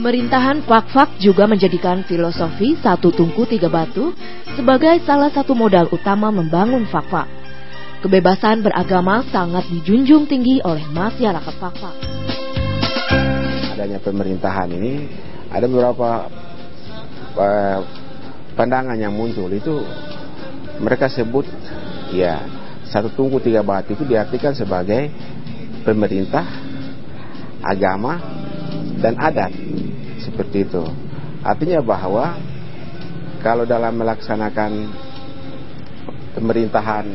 Pemerintahan Fak-Fak juga menjadikan filosofi satu tungku tiga batu sebagai salah satu modal utama membangun Fak-Fak. Kebebasan beragama sangat dijunjung tinggi oleh masyarakat Fak-Fak. Adanya pemerintahan ini ada beberapa pandangan yang muncul, itu mereka sebut ya satu tungku tiga batu itu diartikan sebagai pemerintah, agama, dan adat, seperti itu. Artinya bahwa kalau dalam melaksanakan pemerintahan,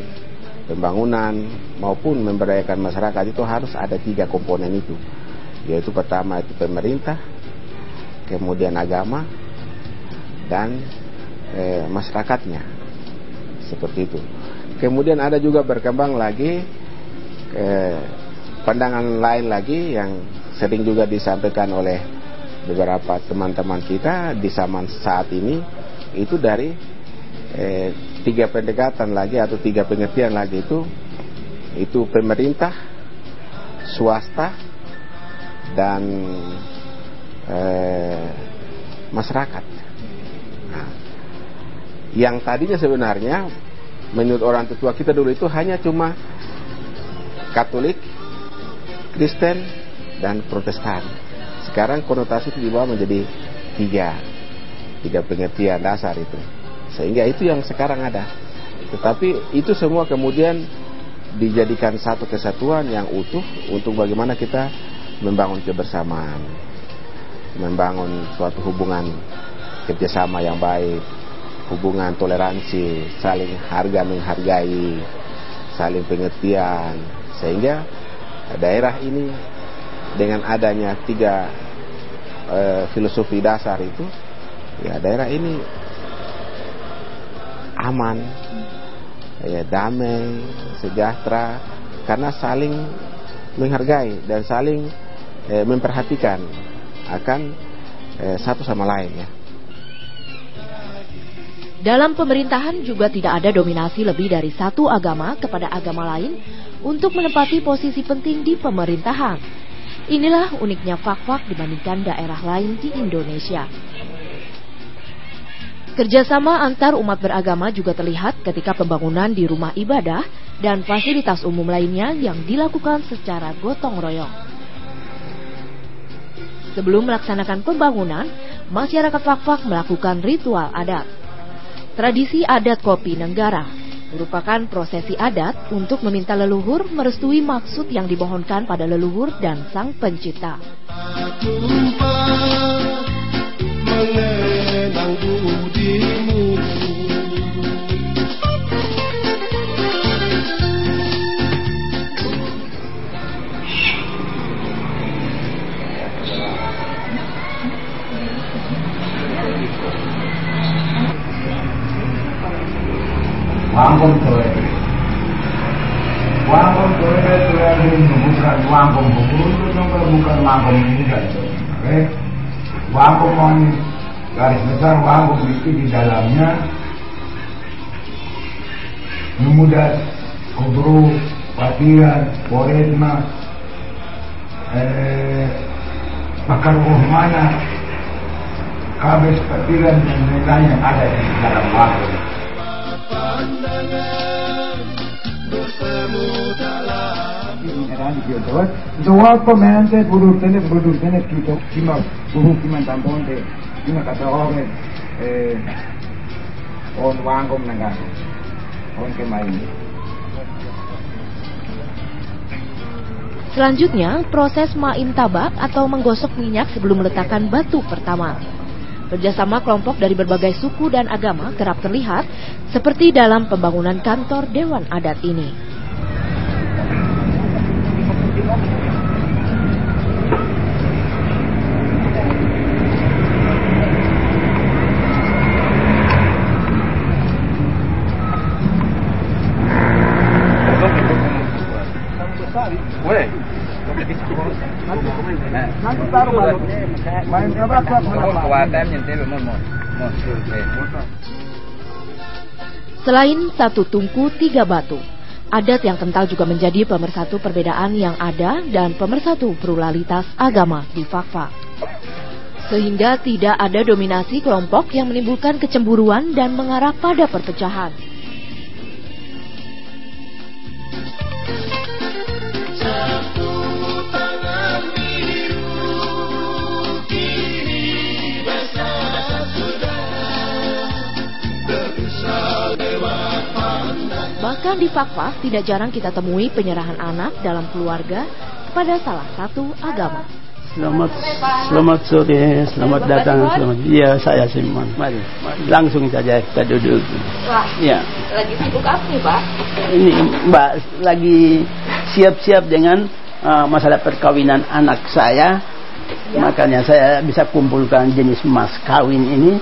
pembangunan maupun memberdayakan masyarakat itu harus ada tiga komponen itu, yaitu pertama itu pemerintah, kemudian agama, dan masyarakatnya, seperti itu. Kemudian ada juga berkembang lagi pandangan lain lagi yang sering juga disampaikan oleh beberapa teman-teman kita di zaman saat ini, itu dari tiga pendekatan lagi atau tiga pengertian lagi, itu pemerintah, swasta, dan masyarakat. Nah, yang tadinya sebenarnya menurut orang tua kita dulu itu hanya cuma Katolik, Kristen, dan Protestan. Sekarang konotasi itu dibawa menjadi tiga pengertian dasar itu, sehingga itu yang sekarang ada. Tetapi itu semua kemudian dijadikan satu kesatuan yang utuh untuk bagaimana kita membangun kebersamaan, membangun suatu hubungan kerjasama yang baik, hubungan toleransi, saling harga menghargai, saling pengertian, sehingga daerah ini dengan adanya tiga filosofi dasar itu, ya daerah ini aman, ya damai, sejahtera, karena saling menghargai dan saling memperhatikan akan satu sama lain, ya. Dalam pemerintahan juga tidak ada dominasi lebih dari satu agama kepada agama lain untuk menempati posisi penting di pemerintahan. Inilah uniknya Fak-Fak dibandingkan daerah lain di Indonesia. Kerjasama antar umat beragama juga terlihat ketika pembangunan di rumah ibadah dan fasilitas umum lainnya yang dilakukan secara gotong royong. Sebelum melaksanakan pembangunan, masyarakat Fak-Fak melakukan ritual adat. Tradisi adat Kopi Nenggara merupakan prosesi adat untuk meminta leluhur merestui maksud yang dimohonkan pada leluhur dan Sang Pencipta. Wangkong Toe itu bukan wangkong bubur, bukan wangkong ini kan. Wangkong garis besar wangkong itu di dalamnya memudat, kubru, patiran, poretna, bakar mana, kabes, patiran, dan lain-lain yang ada di dalam wangkong. Jawab komente produsen kita cuma bukan tampon deh, cuma kata orang on wangkom naga, on kemain. Selanjutnya, proses main tabak atau menggosok minyak sebelum meletakkan batu pertama. Kerjasama kelompok dari berbagai suku dan agama kerap terlihat seperti dalam pembangunan kantor Dewan Adat ini. Selain satu tungku tiga batu, adat yang kental juga menjadi pemersatu perbedaan yang ada dan pemersatu pluralitas agama di Fak-Fak. sehingga tidak ada dominasi kelompok yang menimbulkan kecemburuan dan mengarah pada perpecahan. Bahkan di Fakfak tidak jarang kita temui penyerahan anak dalam keluarga kepada salah satu agama. Selamat sore, selamat datang. Iya, saya Simon. Mari, langsung saja kita duduk. Wah, ya. Lagi sibuk apa nih, Pak? Ini Mbak lagi siap-siap dengan masalah perkawinan anak saya. Ya. Makanya saya bisa kumpulkan jenis mas kawin ini.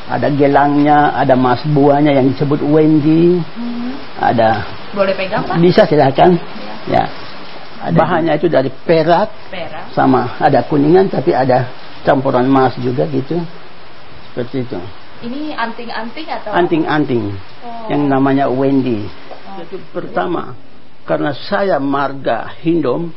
Ada gelangnya, ada mas buahnya yang disebut Wendy. Ada. Boleh pegang, Pak? Bisa, silakan. Ya. Bahannya itu dari perak, sama ada kuningan, tapi ada campuran emas juga gitu. Seperti itu. Ini anting-anting atau? Anting-anting. Yang namanya Wendy. Jadi pertama, karena saya marga Hindom,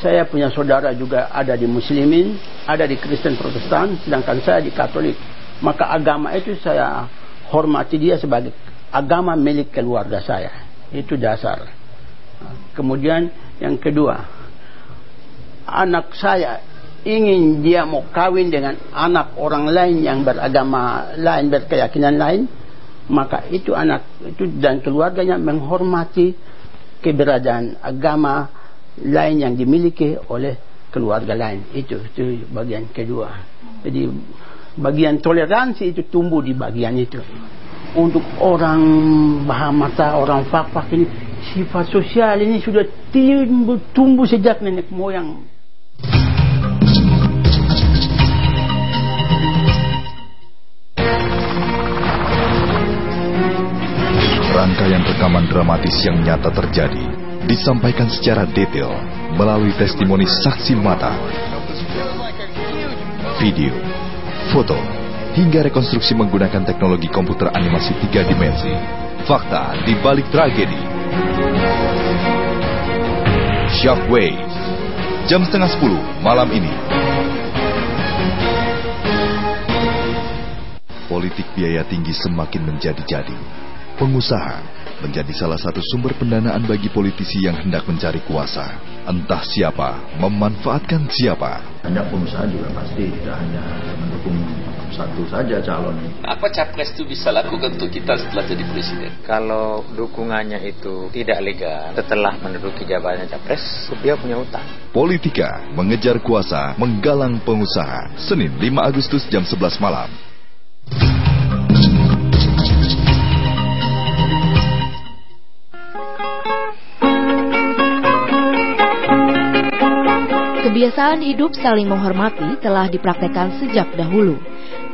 saya punya saudara juga ada di Muslimin, ada di Kristen Protestan, sedangkan saya di Katolik. Maka agama itu saya hormati dia sebagai agama milik keluarga saya. Itu dasar. Kemudian yang kedua, anak saya ingin dia mau kawin dengan anak orang lain yang beragama lain, berkeyakinan lain, maka itu anak itu dan keluarganya menghormati keberadaan agama lain yang dimiliki oleh keluarga lain. Itu bagian kedua. Jadi bagian toleransi itu tumbuh di bagian itu. Untuk orang Bahamata, orang Fakfak ini, sifat sosial ini sudah tumbuh sejak nenek moyang. Rangkaian rekaman dramatis yang nyata terjadi disampaikan secara detail melalui testimoni saksi mata, video, foto, hingga rekonstruksi menggunakan teknologi komputer animasi 3 dimensi. Fakta di balik tragedi. Shockwave, jam 9:30 malam ini. Politik biaya tinggi semakin menjadi-jadi. Pengusaha menjadi salah satu sumber pendanaan bagi politisi yang hendak mencari kuasa. Entah siapa memanfaatkan siapa. Banyak pengusaha juga pasti tidak hanya mendukung satu saja calon. Apa capres itu bisa lakukan untuk kita setelah jadi presiden? Kalau dukungannya itu tidak legal, setelah menduduki jabatan capres, dia punya utang. Politika mengejar kuasa, menggalang pengusaha. Senin 5 Agustus jam 11 malam. Kebiasaan hidup saling menghormati telah dipraktekkan sejak dahulu.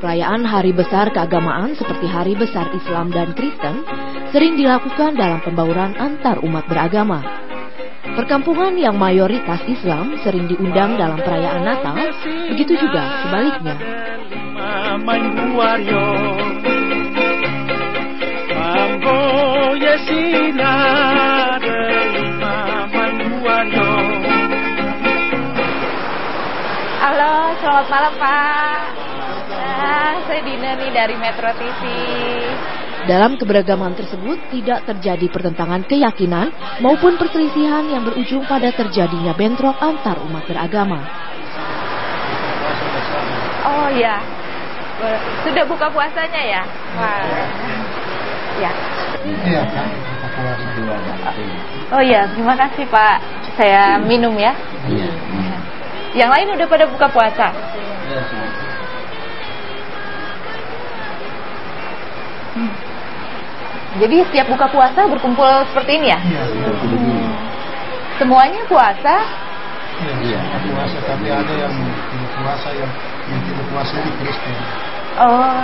Perayaan hari besar keagamaan seperti hari besar Islam dan Kristen sering dilakukan dalam pembauran antar umat beragama. Perkampungan yang mayoritas Islam sering diundang dalam perayaan Natal, begitu juga sebaliknya. Halo, selamat malam Pak. Saya Dina nih dari Metro TV. Dalam keberagaman tersebut tidak terjadi pertentangan keyakinan maupun perselisihan yang berujung pada terjadinya bentrok antar umat beragama. Oh ya, sudah buka puasanya ya? Wah. Ya. Iya Pak, buka puasa. Oh ya, terima kasih Pak. Saya minum ya. Iya. Yang lain udah pada buka puasa? Jadi setiap buka puasa berkumpul seperti ini ya? Iya. Semuanya puasa? Iya, puasa, tapi ada yang puasa yang tidak puasa di Kristen. Oh,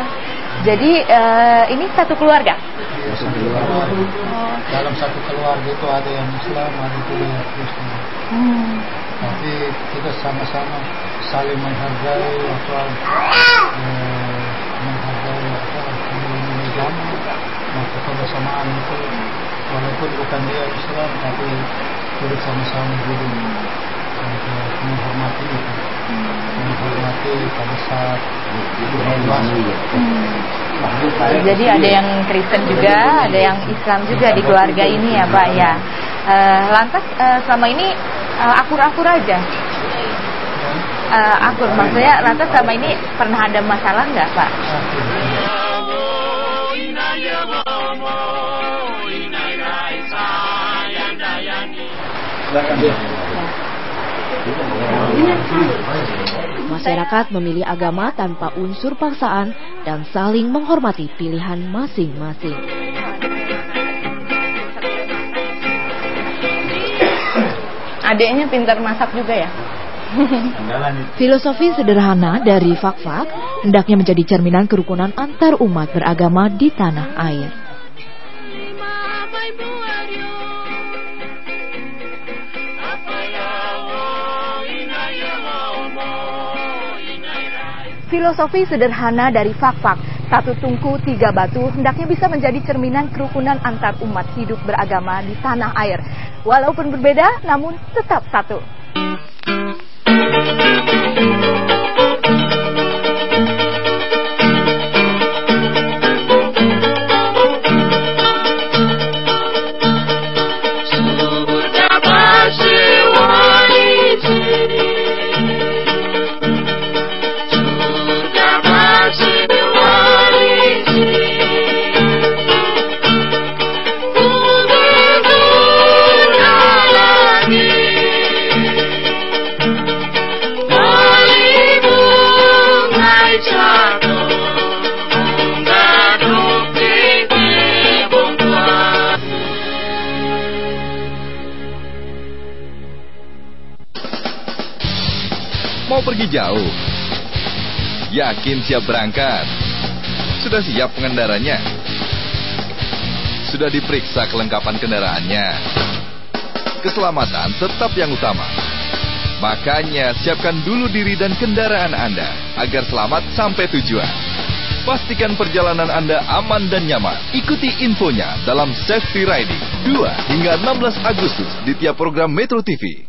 jadi ini satu keluarga? Iya, satu keluarga. Dalam satu keluarga itu ada yang Islam, ada juga yang Kristen. Tapi kita sama-sama saling menghargai menghargai agama, maka kebersamaan itu walaupun bukan dia Islam tapi kita sama-sama hidup menghormati itu, menghormati pada saat Jadi ada yang Kristen juga, ada yang Islam juga di keluarga ini ya Pak ya. Lantas selama ini akur-akur aja. Akur, maksudnya lantas selama ini pernah ada masalah nggak Pak? Masyarakat memilih agama tanpa unsur paksaan dan saling menghormati pilihan masing-masing. Adiknya pintar masak juga ya? Filosofi sederhana dari Fak-Fak hendaknya menjadi cerminan kerukunan antar umat beragama di tanah air. Filosofi sederhana dari Fak-Fak, satu tungku tiga batu, hendaknya bisa menjadi cerminan kerukunan antar umat hidup beragama di tanah air. Walaupun berbeda, namun tetap satu. Mau pergi jauh? Yakin siap berangkat? Sudah siap pengendaranya? Sudah diperiksa kelengkapan kendaraannya? Keselamatan tetap yang utama. Makanya siapkan dulu diri dan kendaraan Anda agar selamat sampai tujuan. Pastikan perjalanan Anda aman dan nyaman. Ikuti infonya dalam Safety Riding 2 hingga 16 Agustus di tiap program Metro TV.